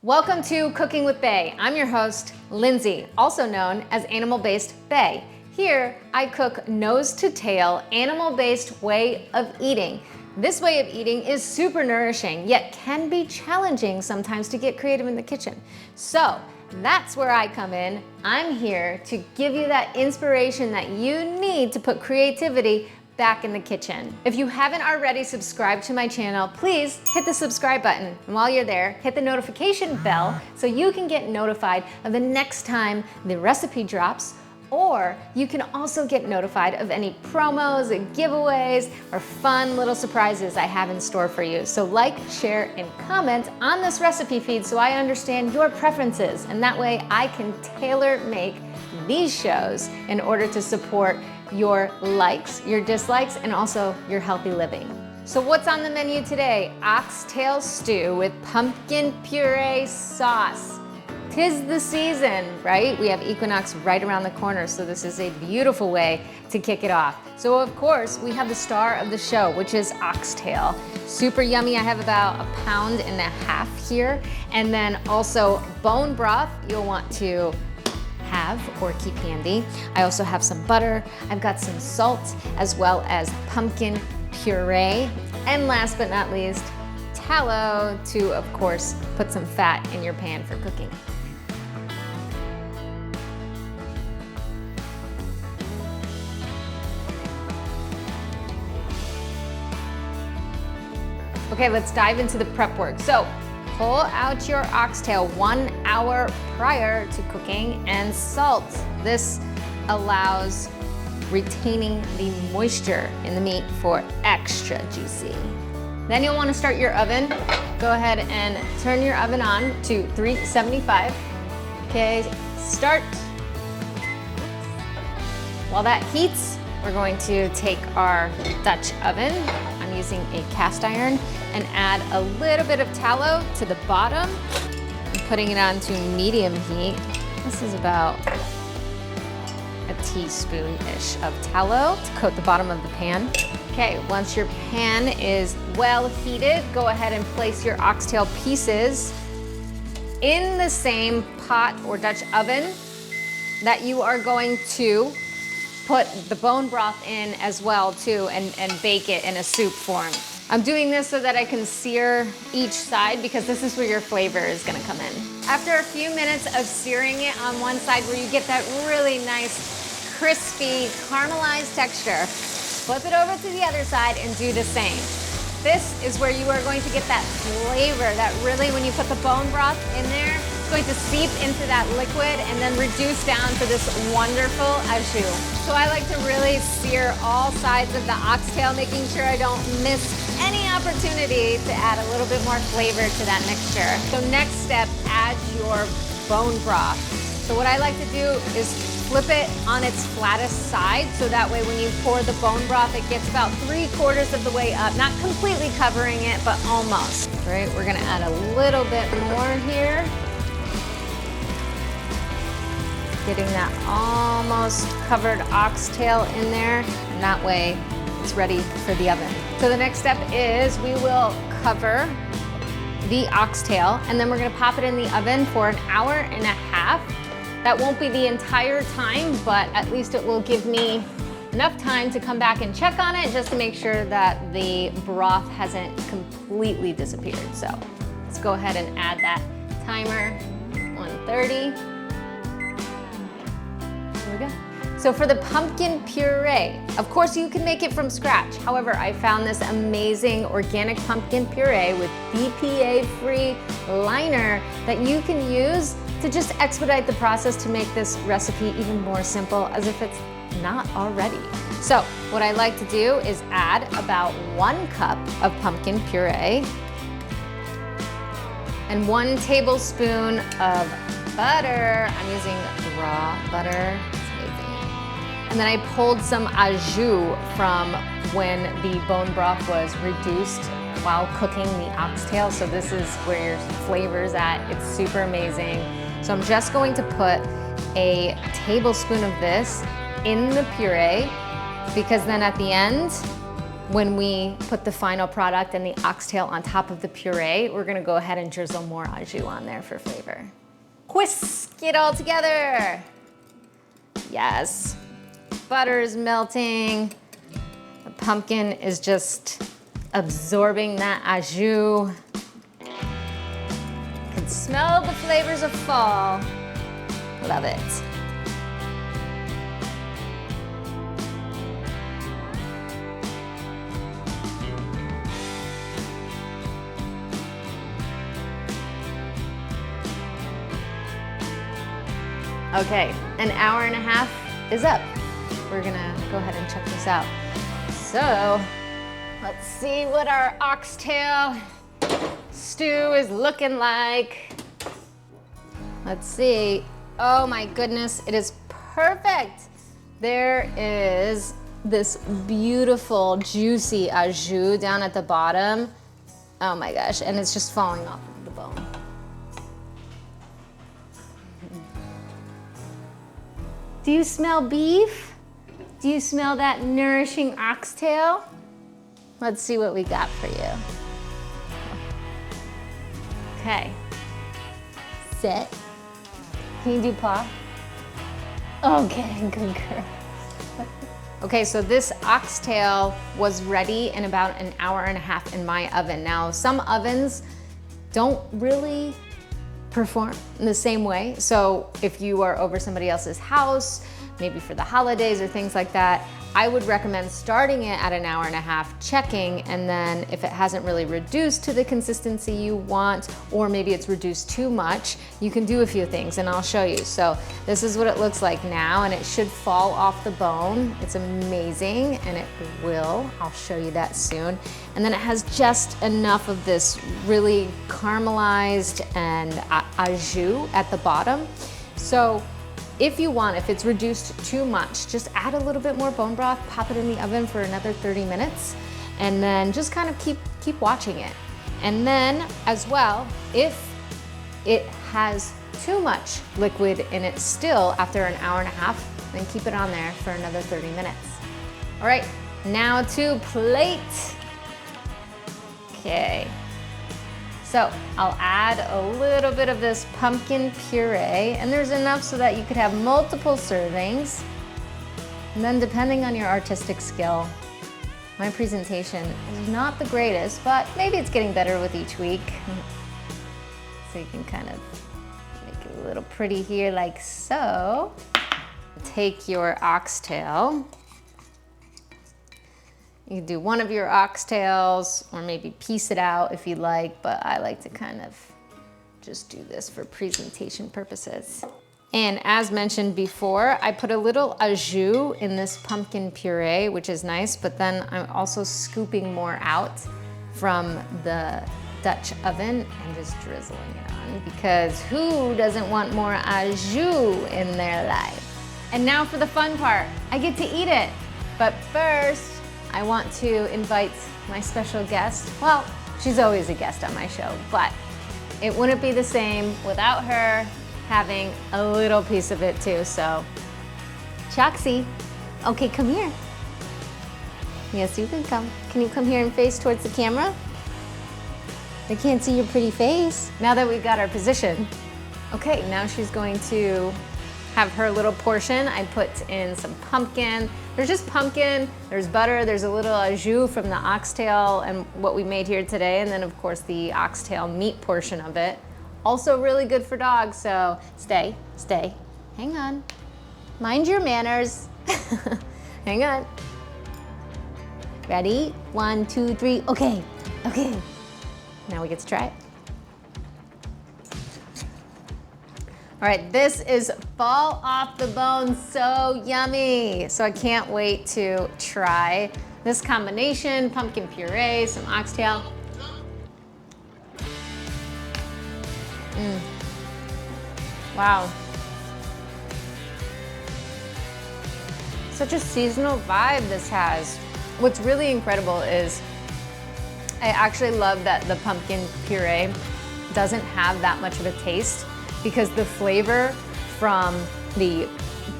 Welcome to Cooking with Bae. I'm your host, Lindsay, also known as Animal-Based Bae. Here, I cook nose-to-tail, animal-based way of eating. This way of eating is super nourishing, yet can be challenging sometimes to get creative in the kitchen. So that's where I come in. I'm here to give you that inspiration that you need to put creativity back in the kitchen. If you haven't already subscribed to my channel, please hit the subscribe button. And while you're there, hit the notification bell so you can get notified of the next time the recipe drops, or you can also get notified of any promos and giveaways or fun little surprises I have in store for you. So like, share, and comment on this recipe feed so I understand your preferences, and that way I can tailor make these shows in order to support your likes, your dislikes, and also your healthy living. So what's on the menu today? Oxtail stew with pumpkin puree sauce. 'Tis the season, right? We have Equinox right around the corner, so this is a beautiful way to kick it off. So of course, we have the star of the show, which is oxtail. Super yummy. I have about 1.5 pounds here. And then also bone broth you'll want to have or keep handy. I also have some butter. I've got some salt, as well as pumpkin puree. And last but not least, tallow to, of course, put some fat in your pan for cooking. Okay, let's dive into the prep work. So, pull out your oxtail 1 hour prior to cooking and salt. This allows retaining the moisture in the meat for extra juicy. Then you'll want to start your oven. Go ahead and turn your oven on to 375. Okay, start. While that heats, we're going to take our Dutch oven. I'm using a cast iron, and add a little bit of tallow to the bottom. I'm putting it on to medium heat. This is about a teaspoon-ish of tallow to coat the bottom of the pan. Okay, once your pan is well heated, go ahead and place your oxtail pieces in the same pot or Dutch oven that you are going to put the bone broth in as well too, and bake it in a soup form. I'm doing this so that I can sear each side, because this is where your flavor is gonna come in. After a few minutes of searing it on one side where you get that really nice, crispy, caramelized texture, flip it over to the other side and do the same. This is where you are going to get that flavor that really, when you put the bone broth in there, it's going to seep into that liquid and then reduce down to this wonderful au jus. So I like to really sear all sides of the oxtail, making sure I don't miss any opportunity to add a little bit more flavor to that mixture. So next step, add your bone broth. So what I like to do is flip it on its flattest side, so that way when you pour the bone broth, it gets about 3/4 of the way up, not completely covering it, but almost. All right, we're gonna add a little bit more here. Getting that almost covered oxtail in there, and that way it's ready for the oven. So the next step is we will cover the oxtail, and then we're gonna pop it in the oven for 1.5 hours. That won't be the entire time, but at least it will give me enough time to come back and check on it, just to make sure that the broth hasn't completely disappeared. So let's go ahead and add that timer, 1:30. Here we go. So for the pumpkin puree, of course you can make it from scratch. However, I found this amazing organic pumpkin puree with BPA-free liner that you can use to just expedite the process to make this recipe even more simple, as if it's not already. So what I like to do is add about 1 cup of pumpkin puree and 1 tablespoon of butter. I'm using raw butter. And then I pulled some au jus from when the bone broth was reduced while cooking the oxtail. So this is where your flavor's at. It's super amazing. So I'm just going to put a tablespoon of this in the puree, because then at the end, when we put the final product and the oxtail on top of the puree, we're gonna go ahead and drizzle more au jus on there for flavor. Whisk it all together. Yes, butter is melting. The pumpkin is just absorbing that au jus. You can smell the flavors of fall. Love it. Okay, an hour and a half is up. We're gonna go ahead and check this out. So, let's see what our oxtail stew is looking like. Let's see. Oh my goodness, it is perfect. There is this beautiful, juicy au jus down at the bottom. Oh my gosh, and it's just falling off of the bone. Do you smell beef? Do you smell that nourishing oxtail? Let's see what we got for you. Okay. Sit. Can you do paw? Okay, good girl. Okay, so this oxtail was ready in about an hour and a half in my oven. Now, some ovens don't really perform in the same way. So if you are over somebody else's house, maybe for the holidays or things like that, I would recommend starting it at an hour and a half, checking, and then if it hasn't really reduced to the consistency you want, or maybe it's reduced too much, you can do a few things, and I'll show you. So this is what it looks like now, and it should fall off the bone. It's amazing, and it will. I'll show you that soon. And then it has just enough of this really caramelized and au jus at the bottom. So if you want, if it's reduced too much, just add a little bit more bone broth, pop it in the oven for another 30 minutes, and then just kind of keep watching it. And then as well, if it has too much liquid in it still after an hour and a half, then keep it on there for another 30 minutes. All right, now to plate. Okay. So I'll add a little bit of this pumpkin puree, and there's enough so that you could have multiple servings. And then depending on your artistic skill, my presentation is not the greatest, but maybe it's getting better with each week. So you can kind of make it a little pretty here like so. Take your oxtail. You can do one of your oxtails or maybe piece it out if you like, but I like to kind of just do this for presentation purposes. And as mentioned before, I put a little au jus in this pumpkin puree, which is nice, but then I'm also scooping more out from the Dutch oven and just drizzling it on, because who doesn't want more au jus in their life? And now for the fun part. I get to eat it, but first, I want to invite my special guest. Well, she's always a guest on my show, but it wouldn't be the same without her having a little piece of it too. So, Choxy, okay, come here. Yes, you can come. Can you come here and face towards the camera? I can't see your pretty face. Now that we've got our position, okay, now she's going to have her little portion. I put in some pumpkin. There's just pumpkin, there's butter, there's a little au jus from the oxtail and what we made here today, and then of course the oxtail meat portion of it. Also really good for dogs, so stay, hang on. Mind your manners. Hang on. Ready? 1, 2, 3, okay. Now we get to try it. All right, this is fall off the bone, so yummy. So I can't wait to try this combination, pumpkin puree, some oxtail. Wow. Such a seasonal vibe this has. What's really incredible is I actually love that the pumpkin puree doesn't have that much of a taste, because the flavor from the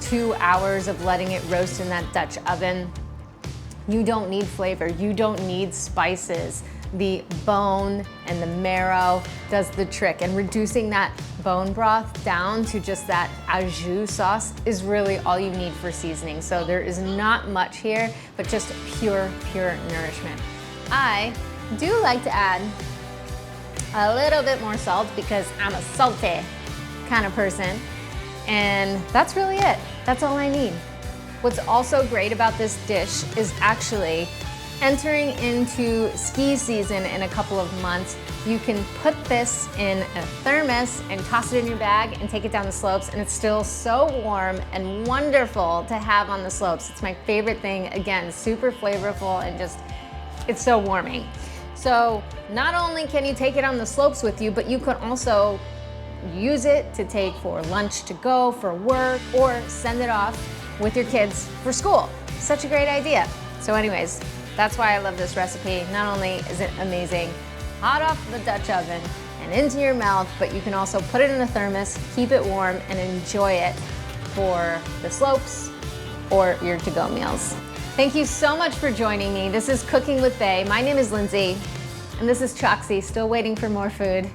2 hours of letting it roast in that Dutch oven You don't need flavor, you don't need spices. The bone and the marrow does the trick, and reducing that bone broth down to just that au jus sauce is really all you need for seasoning. So there is not much here, but just pure nourishment. I do like to add a little bit more salt because I'm a salty kind of person, and that's really it. That's all I need. What's also great about this dish is actually entering into ski season in a couple of months. You can put this in a thermos and toss it in your bag and take it down the slopes, and it's still so warm and wonderful to have on the slopes. It's my favorite thing. Again, super flavorful and just, it's so warming. So not only can you take it on the slopes with you, but you can also use it to take for lunch to go, for work, or send it off with your kids for school. Such a great idea. So anyways, that's why I love this recipe. Not only is it amazing, hot off the Dutch oven and into your mouth, but you can also put it in a thermos, keep it warm, and enjoy it for the slopes or your to-go meals. Thank you so much for joining me. This is Cooking with Bae. My name is Lindsay, and this is Choxy, still waiting for more food.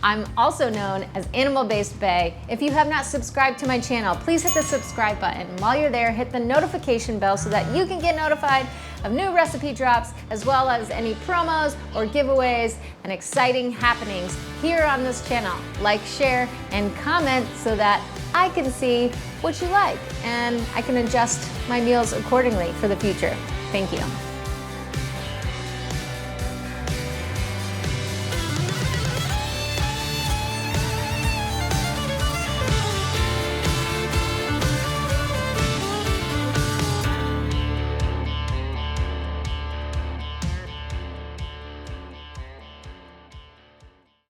I'm also known as Animal Based Bae. If you have not subscribed to my channel, please hit the subscribe button. While you're there, hit the notification bell so that you can get notified of new recipe drops, as well as any promos or giveaways and exciting happenings here on this channel. Like, share, and comment so that I can see what you like and I can adjust my meals accordingly for the future. Thank you.